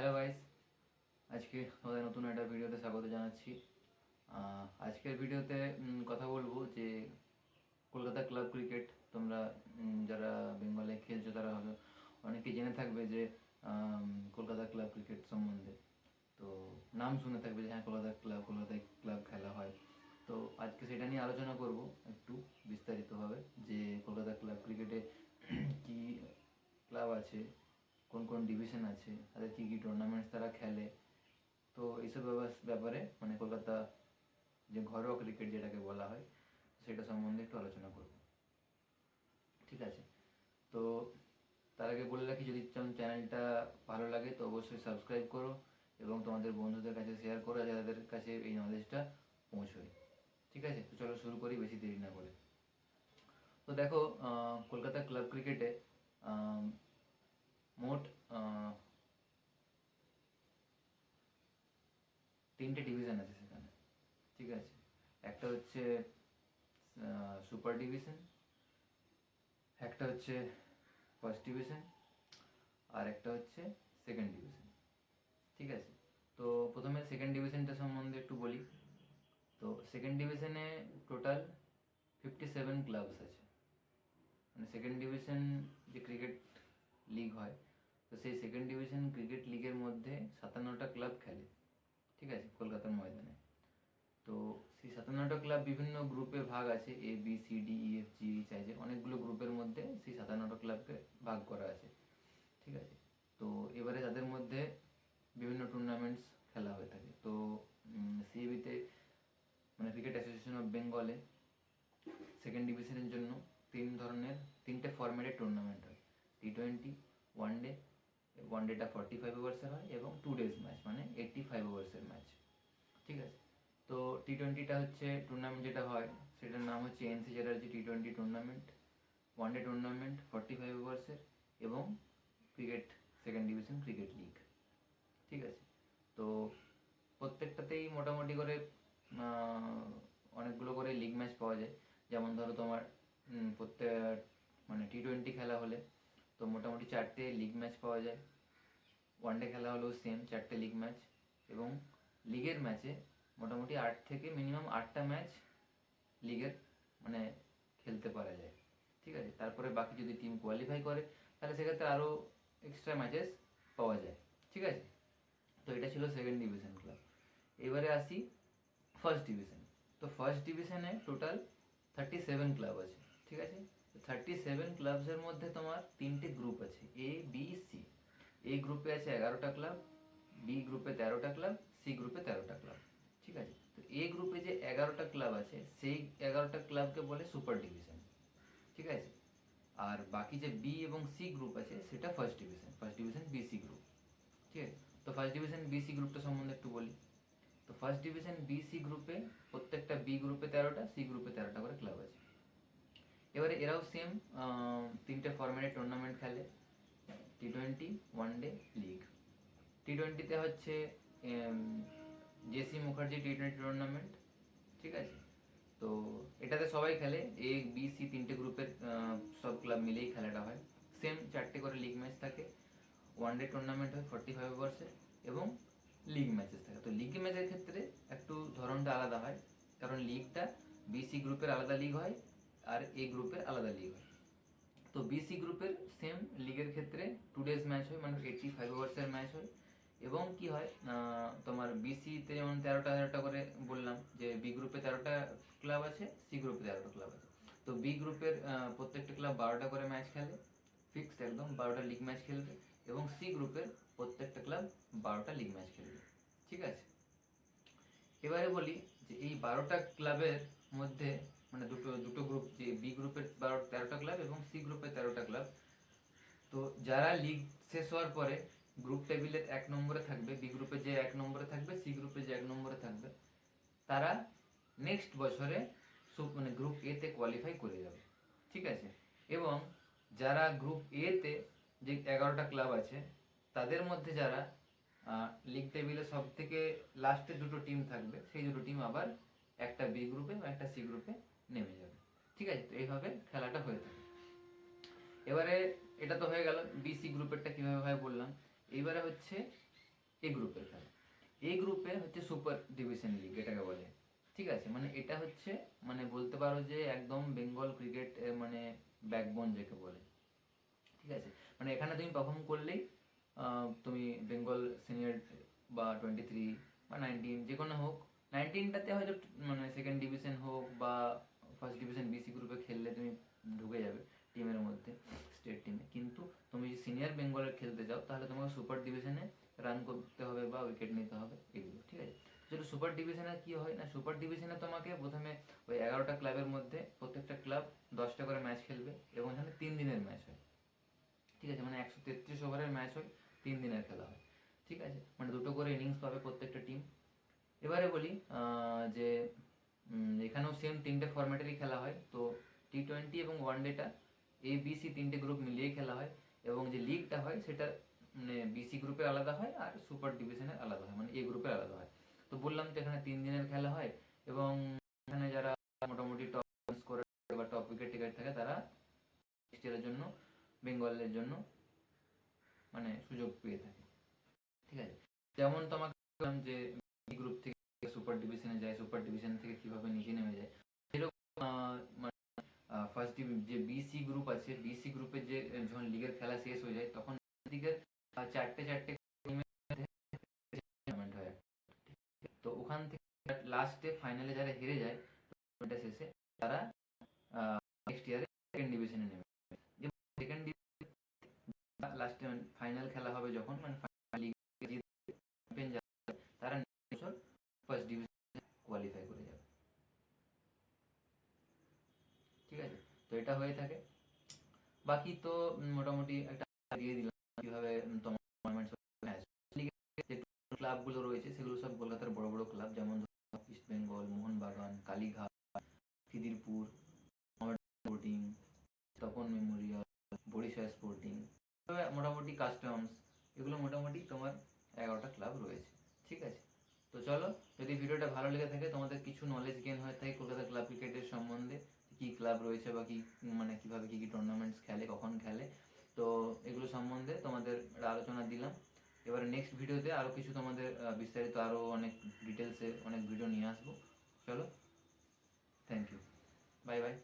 Hello guys, আজকে তোমাদের নতুন একটা ভিডিওতে স্বাগত জানাচ্ছি। আজকের ভিডিওতে কথা বলবো যে কলকাতা ক্লাব ক্রিকেট। তোমরা যারা বেঙ্গলে খেলছো তারা হবে অনেকেই জেনে থাকবে যে কলকাতা ক্লাব ক্রিকেট সম্বন্ধে। তো নাম শুনে থাকবে যে হ্যাঁ, কলকাতায় ক্লাব খেলা হয়। তো আজকে সেটা নিয়ে আলোচনা করব একটু বিস্তারিতভাবে, যে কলকাতা ক্লাব ক্রিকেটে কি ক্লাব আছে, কোন কোন ডিভিশন আছে, তাদের কী কী টুর্নামেন্টস তারা খেলে। তো এইসব ব্যাপারে মানে কলকাতা যে ঘরোয়া ক্রিকেট যেটাকে বলা হয় সেটা সম্বন্ধে একটু আলোচনা করব। ঠিক আছে, তো তার আগে বলে রাখি, যদি চ্যানেলটা ভালো লাগে তো অবশ্যই সাবস্ক্রাইব করো এবং তোমাদের বন্ধুদের কাছে শেয়ার করো যাতে তাদের কাছে এই নলেজটা পৌঁছয়। ঠিক আছে, তো চলো শুরু করি বেশি দেরি না করে। তো দেখো, কলকাতা ক্লাব ক্রিকেটে মোট 3টে ডিভিশন আছে সেখানে। ঠিক আছে, একটা হচ্ছে সুপার ডিভিশন, একটা হচ্ছে ফার্স্ট ডিভিশন, আর একটা হচ্ছে সেকেন্ড ডিভিশন। ঠিক আছে, তো প্রথমে সেকেন্ড ডিভিশনটা সম্বন্ধে একটু বলি। তো সেকেন্ড ডিভিশনে টোটাল 57 ক্লাবস আছে। মানে সেকেন্ড ডিভিশন যে ক্রিকেট লিগ হয়, তো সেই সেকেন্ড ডিভিশন ক্রিকেট লিগের মধ্যে 57টা ক্লাব খেলে। ঠিক আছে, কলকাতার ময়দানে। তো সেই 57টা ক্লাব বিভিন্ন গ্রুপে ভাগ আছে, ABCDEFG সাইজে অনেকগুলো গ্রুপের মধ্যে সেই 57টা ক্লাবকে ভাগ করা আছে। ঠিক আছে, তো এবারে তাদের মধ্যে বিভিন্ন টুর্নামেন্টস খেলা হয়ে থাকে। তো সিএবিতে মানে ক্রিকেট অ্যাসোসিয়েশন অফ বেঙ্গলে সেকেন্ড ডিভিশনের জন্য 3টে ফরম্যাটের টুর্নামেন্ট হয়। T20, one day. ওয়ানডেটা 45 ওভার্সের হয় এবং 2 days ম্যাচ মানে 85 ওভার্সের ম্যাচ। ঠিক আছে, তো T20টা হচ্ছে টুর্নামেন্ট যেটা হয় সেটার নাম হচ্ছে NC Chatterjee T20 tournament, one day tournament 45 ওভার্সের এবং cricket second division cricket league. ঠিক আছে, তো প্রত্যেকটাতেই মোটামুটি করে অনেকগুলো করে লিগ ম্যাচ পাওয়া যায়। যেমন ধরো তোমার প্রত্যেক মানে T20 খেলা হলে তো মোটামুটি 4টে লিগ ম্যাচ পাওয়া যায়। ওয়ানডে খেলা হলেও সেম 4টে লিগ ম্যাচ, এবং লিগের ম্যাচে মোটামুটি 8 থেকে মিনিমাম 8টা ম্যাচ লিগের মানে খেলতে পারা যায়। ঠিক আছে, তারপরে বাকি যদি টিম কোয়ালিফাই করে তাহলে সেক্ষেত্রে আরও এক্সট্রা ম্যাচেস পাওয়া যায়। ঠিক আছে, তো এটা ছিল সেকেন্ড ডিভিশন ক্লাব। এবারে আসি ফার্স্ট ডিভিশন। তো ফার্স্ট ডিভিশনে টোটাল 37 ক্লাব আছে। ঠিক আছে, 37 ক্লাবসের মধ্যে তোমার 3টে গ্রুপ আছে, ABC। এই গ্রুপে আছে 11টা ক্লাব, বি গ্রুপে 13টা ক্লাব, সি গ্রুপে 13টা ক্লাব। ঠিক আছে, তো এ গ্রুপে যে 11টা ক্লাব আছে সেই 11টা ক্লাবকে বলে সুপার ডিভিশন। ঠিক আছে, আর বাকি যে বি এবং সি গ্রুপ আছে সেটা ফার্স্ট ডিভিশন BC গ্রুপ। ঠিক আছে, তো ফার্স্ট ডিভিশন BC গ্রুপটা সম্বন্ধে একটু বলি। তো ফার্স্ট ডিভিশন BC গ্রুপে প্রত্যেকটা বি গ্রুপে 13টা, সি গ্রুপে 13টা করে ক্লাব আছে। এবারে এরাও সেম 3টে ফরম্যাটের টুর্নামেন্ট খেলে, T20, ওয়ানডে, লিগ। T20তে হচ্ছে JC মুখার্জি T20 টুর্নামেন্ট। ঠিক আছে, তো এটাতে সবাই খেলে, ABC 3টে গ্রুপের সব ক্লাব মিলেই খেলাটা হয়। সেম 4টে করে লিগ ম্যাচ থাকে, ওয়ানডে টুর্নামেন্ট হয় 45 ওভার্সের এবং লিগ ম্যাচেস থাকে। তো লিগ ম্যাচের ক্ষেত্রে একটু ধরনটা আলাদা হয়, কারণ লিগটা BC গ্রুপের আলাদা লিগ হয় আর A গ্রুপের আলাদা লিগ হয়। তো BC গ্রুপের সেম লিগের ক্ষেত্রে 2 days ম্যাচ হয় মানে 85 ওভার্সের ম্যাচ হয়। এবং কি হয় তোমার BCতে যেমন 13টা করে বললাম, যে বি গ্রুপে 13টা ক্লাব আছে, সি গ্রুপে 13টা ক্লাব আছে। তো বি গ্রুপের প্রত্যেকটা ক্লাব 12টা করে ম্যাচ খেলে, ফিক্সড একদম 12টা লিগ ম্যাচ খেলবে, এবং সি গ্রুপের প্রত্যেকটা ক্লাব 12টা লিগ ম্যাচ খেলবে। ঠিক আছে, এবারে বলি যে এই 12টা ক্লাবের মধ্যে মানে দুটো দুটো গ্রুপ, যে বি গ্রুপের 13টা ক্লাব এবং সি গ্রুপের 13টা ক্লাব, তো যারা লিগ শেষ হওয়ার পরে গ্রুপ টেবিলের 1 নম্বরে থাকবে, বি গ্রুপে যে 1 নম্বরে থাকবে, সি গ্রুপে যে 1 নম্বরে থাকবে, তারা নেক্সট বছরে মানে গ্রুপ A তে কোয়ালিফাই করে যাবে। ঠিক আছে, এবং যারা গ্রুপ A তে যে 11টা ক্লাব আছে তাদের মধ্যে যারা লিগ টেবিলে সব থেকে লাস্টে দুটো টিম থাকবে, সেই দুটো টিম আবার একটা বি গ্রুপে বা একটা সি গ্রুপে নেমে যাবে। ঠিক আছে, তো এইভাবে খেলাটা হয়ে থাকে। এবারে এটা তো হয়ে গেল BC গ্রুপেরটা কীভাবে হয় বললাম। এইবারে হচ্ছে এ গ্রুপের খেলা। এ গ্রুপে হচ্ছে সুপার ডিভিশন লিগ এটাকে বলে, ঠিক আছে। মানে এটা হচ্ছে মানে বলতে পারো যে একদম বেঙ্গল ক্রিকেট মানে ব্যাকবোন যাকে বলে, ঠিক আছে। মানে এখানে তুমি পারফর্ম করলেই তুমি বেঙ্গল সিনিয়র বা 23 বা 19 যে কোনো হোক, 19টাতে হয়তো মানে সেকেন্ড ডিভিশন হোক বা ফার্স্ট ডিভিশন বিসি গ্রুপে খেললে তুমি ঢুকে যাবে টিমের মধ্যে, স্টেট টিমে। কিন্তু তুমি যদি সিনিয়র বেঙ্গলের খেলতে যাও তাহলে তোমাকে সুপার ডিভিশনে রান করতে হবে বা উইকেট নিতে হবে, এগুলো, ঠিক আছে। যেটা সুপার ডিভিশনে কি হয় না, সুপার ডিভিশনে তোমাকে প্রথমে ওই 11টা ক্লাবের মধ্যে প্রত্যেকটা ক্লাব 10টা করে ম্যাচ খেলবে এবং এখানে 3 দিনের ম্যাচ হয়, ঠিক আছে। মানে 133 ওভারের ম্যাচ হয়, 3 দিনের খেলা হয়, ঠিক আছে। মানে দুটো করে ইনিংস পাবে প্রত্যেকটা টিম। এবারে বলি যে এখানেও সেম 3টে ফরম্যাটেরই খেলা হয়। তো টি20 এবং ওয়ানডেটা ABC 3টে গ্রুপ মিলিয়েই খেলা হয়, এবং যে লিগটা হয় সেটা মানে বিসি গ্রুপে আলাদা হয় আর সুপার ডিভিশনে আলাদা হয়, মানে এ গ্রুপে আলাদা হয়। তো বললাম তো এখানে 3 দিনের খেলা হয়, এবং এখানে যারা মোটামুটি টপ স্কোরার বা টপ উইকেট টেকার থাকে তারা নেক্সট ইয়ারের জন্য বেঙ্গলের জন্য মানে সুযোগ পেয়ে থাকে, ঠিক আছে। যেমন তোমাকে বললাম যে গ্রুপ থেকে সুপার ডিভিশনে যায়, সুপার ডিভিশন থেকে কিভাবে নিচে নেমে যায়, সেরকম ফার্স্ট যে বিসি গ্রুপ আছে, বিসি গ্রুপের যে যখন লিগের খেলা শেষ হয়ে যায় তখন দিকের 4টে 4টে টুর্নামেন্ট হয়। তো ওখান থেকে লাস্টে ফাইনালে যারা হেরে যায় টুর্নামেন্টটা শেষে, তারা নেক্সট ইয়ারে সেকেন্ড ডিভিশনে নেমে, সেকেন্ড লাস্টে ফাইনাল খেলা হবে যখন, মানে তারা বছর ফার্স্ট ডিভিশনে কোয়ালিফাই করে যাবে, ঠিক আছে। তো এটা হয়ে থাকে। বাকি তো মোটামুটি একটা দিয়ে দিলাম কিভাবে তোমার যে ক্লাবগুলো রয়েছে সেগুলো সব কলকাতার বড় বড় ক্লাব, যেমন East Bengal, Mohun Bagan, Kalighat, Khidirpur sporting, Tapan memorial, Barishal sporting, মোটামুটি কাস্টমস, এগুলো মোটামুটি তোমার 11টা ক্লাব রয়েছে, ঠিক আছে। তো চলো, যদি ভিডিওটা ভালো লেগে থাকে, তোমাদের কিছু নলেজ গেইন হয়ে থাকে কলকাতা ক্লাব ক্রিকেটের সম্বন্ধে, কি ক্লাব রয়েছে বা কি মানে কিভাবে কি কি টুর্নামেন্টস খেলে, কখন খেলে, তো এগুলো সম্বন্ধে তোমাদের আলোচনা দিলাম। এবারে নেক্সট ভিডিওতে আরো কিছু তোমাদের বিস্তারিত আরো অনেক ডিটেলসে অনেক ভিডিও নিয়ে আসবো। চলো, থ্যাংক ইউ, বাই বাই।